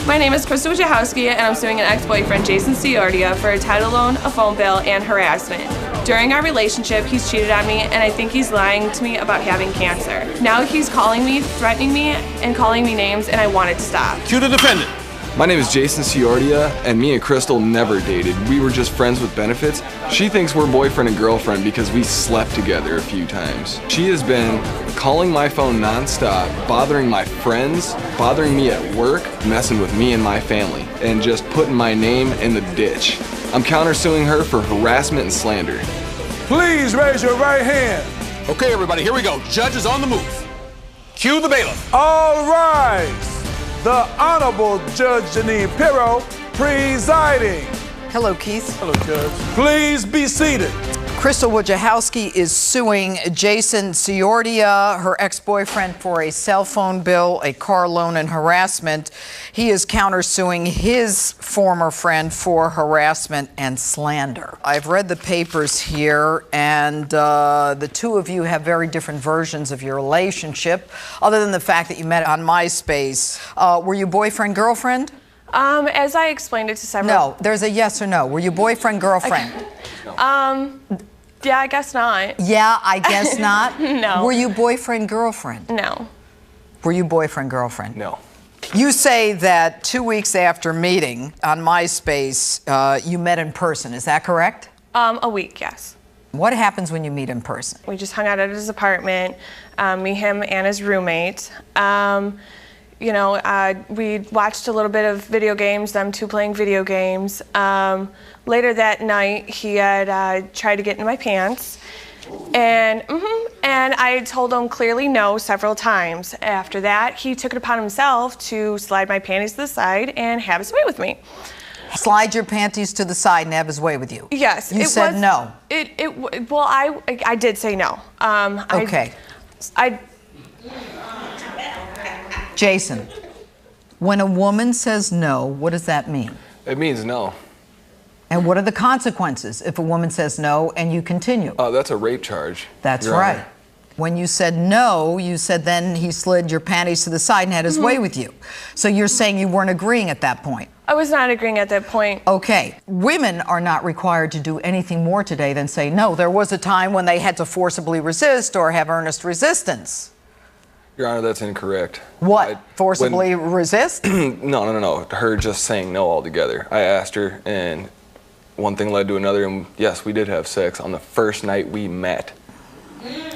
My name is Crystal Wojciechowski, and I'm suing an ex-boyfriend, Jason Ciordia, for a title loan, a phone bill, and harassment. During our relationship, he's cheated on me, and I think he's lying to me about having cancer. Now he's calling me, threatening me, and calling me names, and I want it to stop. Cue the defendant. My name is Jason Ciordia, and me and Crystal never dated. We were just friends with benefits. She thinks we're boyfriend and girlfriend because we slept together a few times. She has been calling my phone nonstop, bothering my friends, bothering me at work, messing with me and my family, and just putting my name in the ditch. I'm countersuing her for harassment and slander. Please raise your right hand. Okay, everybody, here we go. Judge is on the move. Cue the bailiff. All rise. The Honorable Judge Jeanine Pirro presiding. Hello, Keith. Hello, Judge. Please be seated. Crystal Wojciechowski is suing Jason Ciordia, her ex-boyfriend, for a cell phone bill, a car loan, and harassment. He is countersuing his former friend for harassment and slander. I've read the papers here, and the two of you have very different versions of your relationship, other than the fact that you met on MySpace. Were you boyfriend-girlfriend? As I explained it to several... No, there's a yes or no. Were you boyfriend-girlfriend? Yeah, I guess not. Yeah, I guess not? No. Were you boyfriend-girlfriend? No. Were you boyfriend-girlfriend? No. You say that 2 weeks after meeting on MySpace, you met in person. Is that correct? A week, yes. What happens when you meet in person? We just hung out at his apartment, me, him, and his roommate. You know, we watched a little bit of video games, them two playing video games. Later that night, he had tried to get into my pants, and I told him clearly no several times. After that, he took it upon himself to slide my panties to the side and have his way with me. Slide your panties to the side and have his way with you? Yes. You said no. Well, I did say no. Okay. Jason, when a woman says no, what does that mean? It means no. And what are the consequences if a woman says no and you continue? That's a rape charge. That's Your right. Honor. When you said no, you said then he slid your panties to the side and had his way with you. So you're saying you weren't agreeing at that point? I was not agreeing at that point. Okay. Women are not required to do anything more today than say no. There was a time when they had to forcibly resist or have earnest resistance. Your Honor, that's incorrect. What? Forcibly resist? No. Her just saying no altogether. I asked her, and one thing led to another, and yes, we did have sex on the first night we met.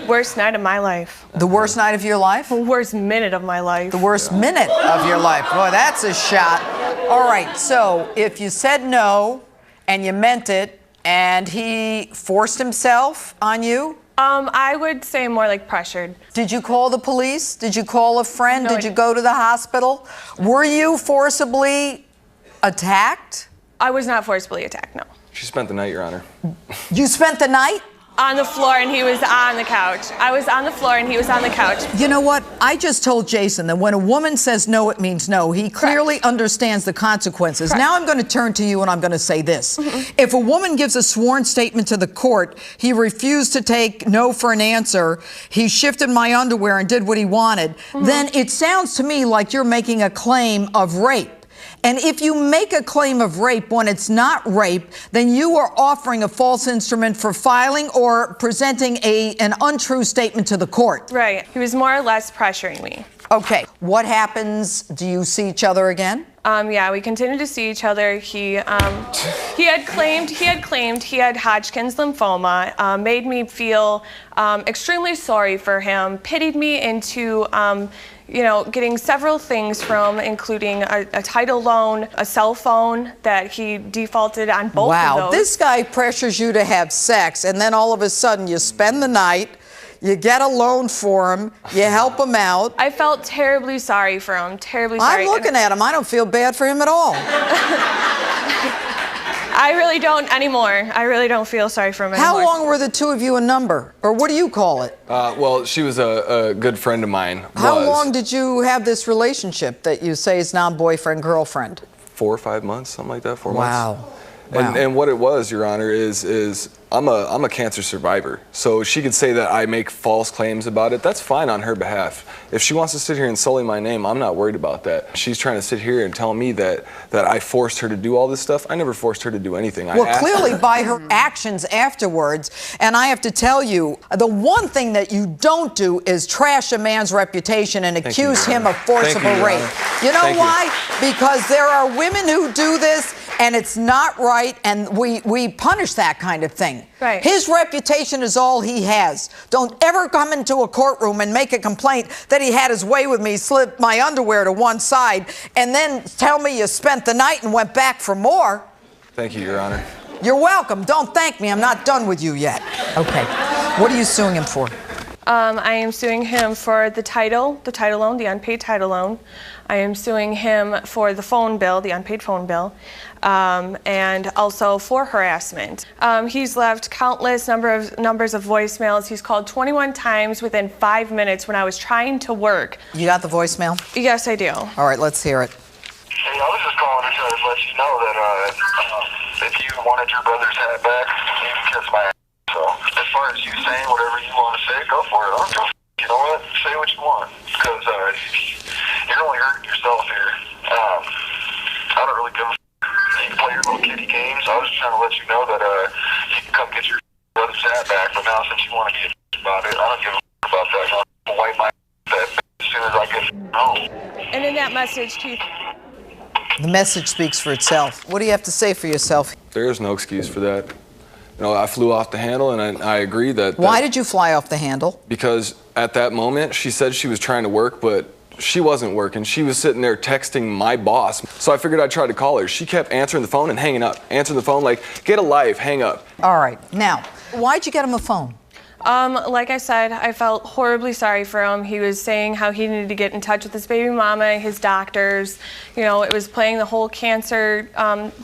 Worst night of my life. The worst night of your life? The worst minute of my life. The worst minute of your life. Boy, that's a shot. All right, so if you said no and you meant it and he forced himself on you? I would say more like pressured. Did you call the police? Did you call a friend? No, Did you go to the hospital? Were you forcibly attacked? I was not forcibly attacked, no. She spent the night, Your Honor. You spent the night? On the floor, and he was on the couch. I was on the floor, and he was on the couch. You know what? I just told Jason that when a woman says no, it means no. He clearly understands the consequences. Correct. Now I'm going to turn to you, and I'm going to say this. If a woman gives a sworn statement to the court, he refused to take no for an answer, he shifted my underwear and did what he wanted, then it sounds to me like you're making a claim of rape. And if you make a claim of rape when it's not rape, then you are offering a false instrument for filing or presenting an untrue statement to the court. Right. He was more or less pressuring me. Okay. What happens? Do you see each other again? Yeah, we continued to see each other. He had claimed he had Hodgkin's lymphoma, made me feel extremely sorry for him, pitied me into you know, getting several things from, including a title loan, a cell phone that he defaulted on both of those. Wow, this guy pressures you to have sex, and then all of a sudden you spend the night, you get a loan for him, you help him out. I felt terribly sorry for him, terribly sorry. I'm looking at him, I don't feel bad for him at all. I really don't anymore. I really don't feel sorry for him anymore. How long were the two of you a number? Or what do you call it? Well, she was a good friend of mine. How long did you have this relationship that you say is now boyfriend, girlfriend? 4 or 5 months, something like that, 4 months. Wow. And what it was, Your Honor, is I'm a cancer survivor. So she could say that I make false claims about it. That's fine on her behalf. If she wants to sit here and sully my name, I'm not worried about that. She's trying to sit here and tell me that I forced her to do all this stuff. I never forced her to do anything. Well, clearly by her actions afterwards, and I have to tell you, the one thing that you don't do is trash a man's reputation and accuse him of forcible rape. You know why? Because there are women who do this, and it's not right, and we punish that kind of thing. Right. His reputation is all he has. Don't ever come into a courtroom and make a complaint that he had his way with me, slipped my underwear to one side, and then tell me you spent the night and went back for more. Thank you, Your Honor. You're welcome. Don't thank me. I'm not done with you yet. Okay. What are you suing him for? I am suing him for the title loan, the unpaid title loan. I am suing him for the phone bill, the unpaid phone bill, and also for harassment. He's left countless numbers of voicemails. He's called 21 times within 5 minutes when I was trying to work. You got the voicemail? Yes, I do. All right, let's hear it. Hey, I was just calling to try to let you know that if you wanted your brother's hat back, you can kiss my ass. So, as far as you saying whatever you want to say, go for it. I don't give a f***. You know what? Say what you want. Because you're only hurting yourself here. I don't really give a f***. You can play your little kiddie games. I was just trying to let you know that you can come get your brother's hat back. But now, since you want to be a f*** about it, I don't give a f*** about that. I'll wipe my ass as soon as I get home. And in that message, Keith. The message speaks for itself. What do you have to say for yourself? There is no excuse for that. You know, I flew off the handle, and I agree that... Why did you fly off the handle? Because at that moment, she said she was trying to work, but she wasn't working. She was sitting there texting my boss. So I figured I'd try to call her. She kept answering the phone and hanging up. Answering the phone like, get a life, hang up. All right. Now, why'd you get him a phone? Like I said, I felt horribly sorry for him. He was saying how he needed to get in touch with his baby mama, his doctors. You know, it was playing the whole cancer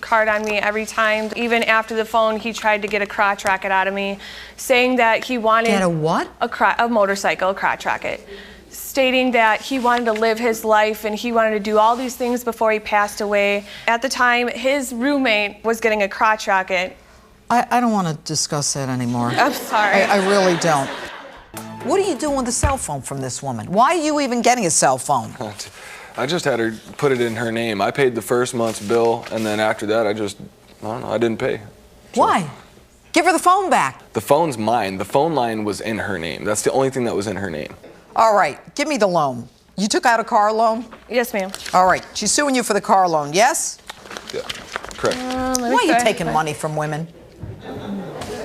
card on me every time. Even after the phone, he tried to get a crotch racket out of me, saying that he wanted... Get a what? A motorcycle, a crotch racket. Stating that he wanted to live his life and he wanted to do all these things before he passed away. At the time, his roommate was getting a crotch racket. I don't want to discuss that anymore. I'm sorry. I really don't. What are you doing with the cell phone from this woman? Why are you even getting a cell phone? I just had her put it in her name. I paid the first month's bill, and then after that, I don't know, I didn't pay. So. Why? Give her the phone back. The phone's mine. The phone line was in her name. That's the only thing that was in her name. All right, give me the loan. You took out a car loan? Yes, ma'am. All right, she's suing you for the car loan, yes? Yeah, correct. Why are you taking money from women?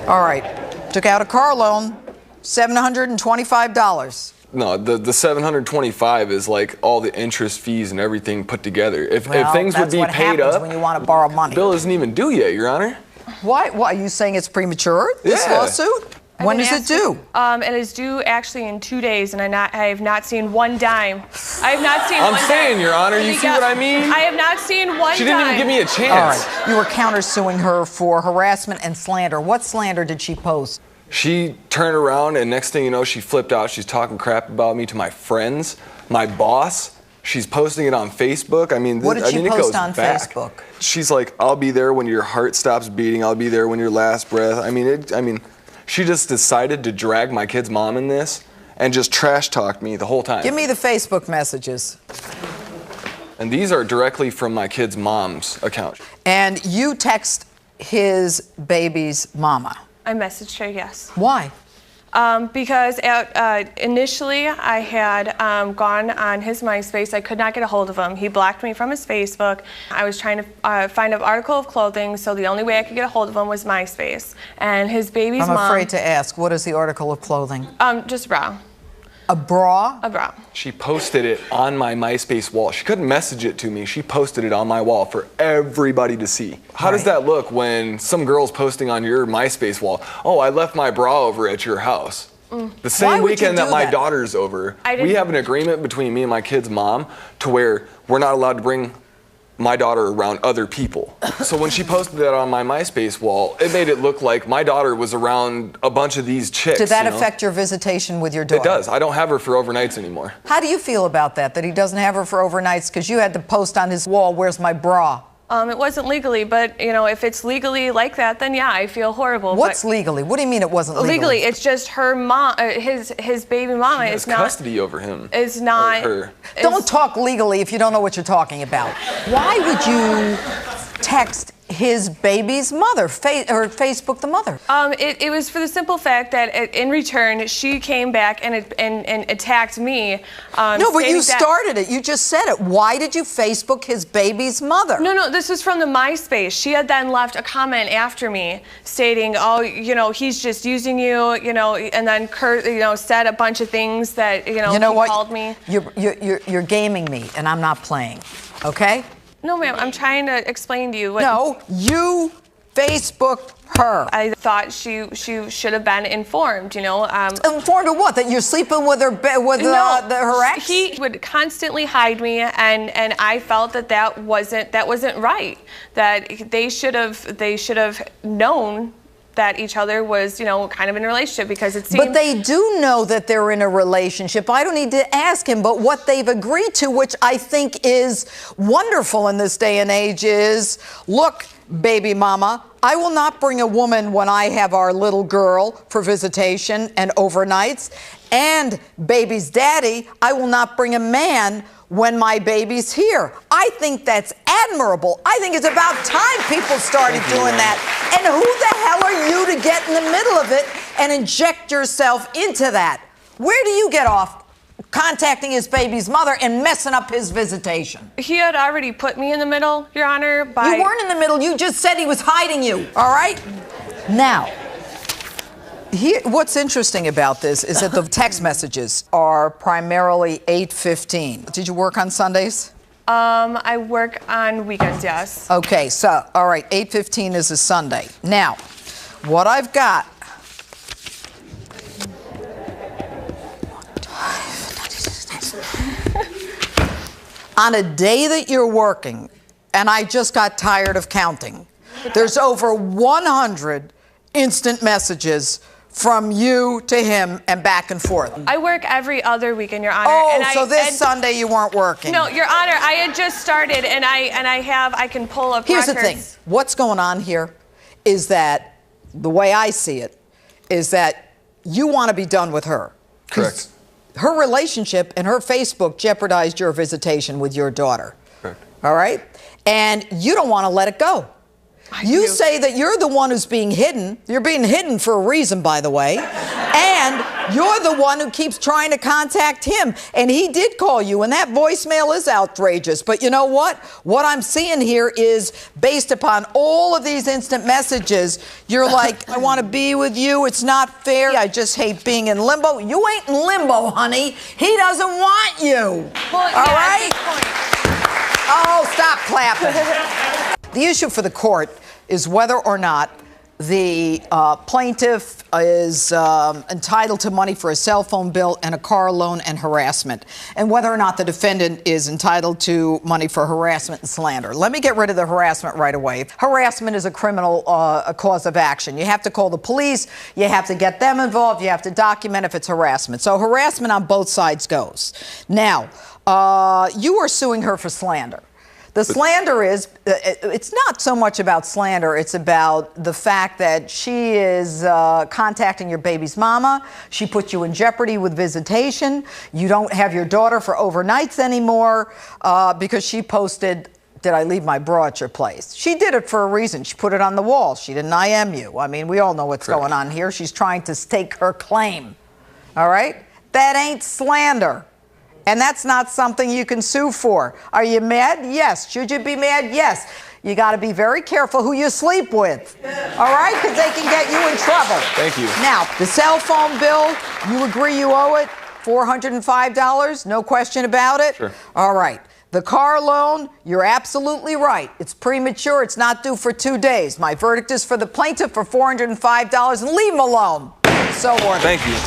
All right, took out a car loan, $725. No, the 725 is like all the interest, fees, and everything put together. If things would be paid up, when you want to borrow money. The bill isn't even due yet, Your Honor. Why? Are you saying it's premature, this lawsuit? When is it due? It is due actually in 2 days, and I have not seen one dime. I have not seen one dime. I'm saying, Your Honor, you see what I mean? I have not seen one dime. She didn't even give me a chance. All right, you were countersuing her for harassment and slander. What slander did she post? She turned around, and next thing you know, she flipped out. She's talking crap about me to my friends, my boss. She's posting it on Facebook. I mean, what did she post on Facebook? She's like, "I'll be there when your heart stops beating. I'll be there when your last breath." I mean, she just decided to drag my kid's mom in this and just trash talked me the whole time. Give me the Facebook messages. And these are directly from my kid's mom's account. And you text his baby's mama. I messaged her, yes. Why? Because initially I had gone on his MySpace. I could not get a hold of him. He blocked me from his Facebook. I was trying to find an article of clothing, so the only way I could get a hold of him was MySpace. And his baby's mom... I'm afraid to ask, what is the article of clothing? Just a bra. A bra? A bra. She posted it on my MySpace wall. She couldn't message it to me. She posted it on my wall for everybody to see. How does that look when some girl's posting on your MySpace wall, "Oh, I left my bra over at your house"? The same weekend that my daughter's over, we have an agreement between me and my kid's mom to where we're not allowed to bring my daughter around other people. So when she posted that on my MySpace wall, it made it look like my daughter was around a bunch of these chicks. Did that affect your visitation with your daughter? It does. I don't have her for overnights anymore. How do you feel about that he doesn't have her for overnights because you had to post on his wall, "Where's my bra"? It wasn't legally, but you know, if it's legally like that, then yeah, I feel horrible. What's legally? What do you mean it wasn't legally? Legally, it's just her mom, his baby mama is not custody over him. Is not her. Don't talk legally if you don't know what you're talking about. Why would you text his baby's mother, or Facebook the mother? It was for the simple fact that in return she came back and attacked me. No, but you started it. You just said it. Why did you Facebook his baby's mother? No, this was from the MySpace. She had then left a comment after me stating, oh, you know, he's just using you, you know, and then said a bunch of things that, you know he called me. You're gaming me, and I'm not playing, okay? No, ma'am, I'm trying to explain to you what... No, you Facebooked her. I thought she should have been informed, you know. Informed of what? That you're sleeping with her ex? He would constantly hide me, and I felt that wasn't right. That they should have known that each other was, you know, kind of in a relationship, because it seemed... But they do know that they're in a relationship. I don't need to ask him, but what they've agreed to, which I think is wonderful in this day and age, is, look, baby mama, I will not bring a woman when I have our little girl for visitation and overnights, and baby's daddy, I will not bring a man when my baby's here. I think that's admirable. I think it's about time people started doing that. And who the hell are you to get in the middle of it and inject yourself into that? Where do you get off contacting his baby's mother and messing up his visitation? He had already put me in the middle, Your Honor, by... You weren't in the middle. You just said he was hiding you, all right? Now, what's interesting about this is that the text messages are primarily 8:15. Did you work on Sundays? I work on weekends, yes. Okay, so, all right, 8:15 is a Sunday. Now, what I've got... On a day that you're working, and I just got tired of counting, there's over 100 instant messages from you to him and back and forth. I work every other weekend, Your Honor. Oh, so this Sunday you weren't working? No, Your Honor, I had just started, and I can pull up Here's records. the thing. What's going on here is that, the way I see it, is that you want to be done with her. Correct. Her relationship and her Facebook jeopardized your visitation with your daughter. Correct. All right? And you don't want to let it go. You say that you're the one who's being hidden. You're being hidden for a reason, by the way. And you're the one who keeps trying to contact him. And he did call you, and that voicemail is outrageous. But you know what? What I'm seeing here is, based upon all of these instant messages, you're like, I want to be with you. It's not fair. I just hate being in limbo. You ain't in limbo, honey. He doesn't want you. Well, all yeah, right? Oh, stop clapping. The issue for the court is whether or not the plaintiff is entitled to money for a cell phone bill and a car loan and harassment, and whether or not the defendant is entitled to money for harassment and slander. Let me get rid of the harassment right away. Harassment is a criminal cause of action. You have to call the police, you have to get them involved, you have to document if it's harassment. So harassment on both sides goes. Now, you are suing her for slander. The slander is, it's not so much about slander, it's about the fact that she is contacting your baby's mama. She put you in jeopardy with visitation. You don't have your daughter for overnights anymore because she posted, did I leave my bra at your place? She did it for a reason. She put it on the wall. She didn't IM you. I mean, we all know what's going on here. She's trying to stake her claim, all right? That ain't slander. And that's not something you can sue for. Are you mad? Yes. Should you be mad? Yes. You got to be very careful who you sleep with. All right? Because they can get you in trouble. Thank you. Now, the cell phone bill, you agree you owe it? $405? No question about it? Sure. All right. The car loan, you're absolutely right. It's premature. It's not due for 2 days. My verdict is for the plaintiff for $405, and leave him alone. So ordered. Thank you.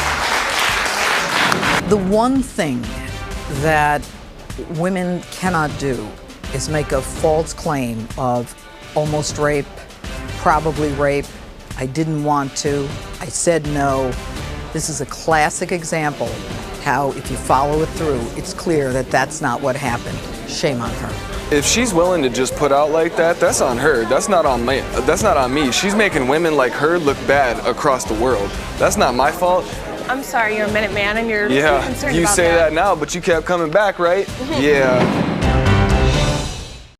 The one thing that women cannot do is make a false claim of almost rape, probably rape, I didn't want to, I said no. This is a classic example how if you follow it through, it's clear that that's not what happened. Shame on her. If she's willing to just put out like that, that's on her. That's not on me. That's not on me. She's making women like her look bad across the world. That's not my fault. I'm sorry, you're a Minuteman and you're Yeah, concerned you about say that now, but you kept coming back, right? Yeah.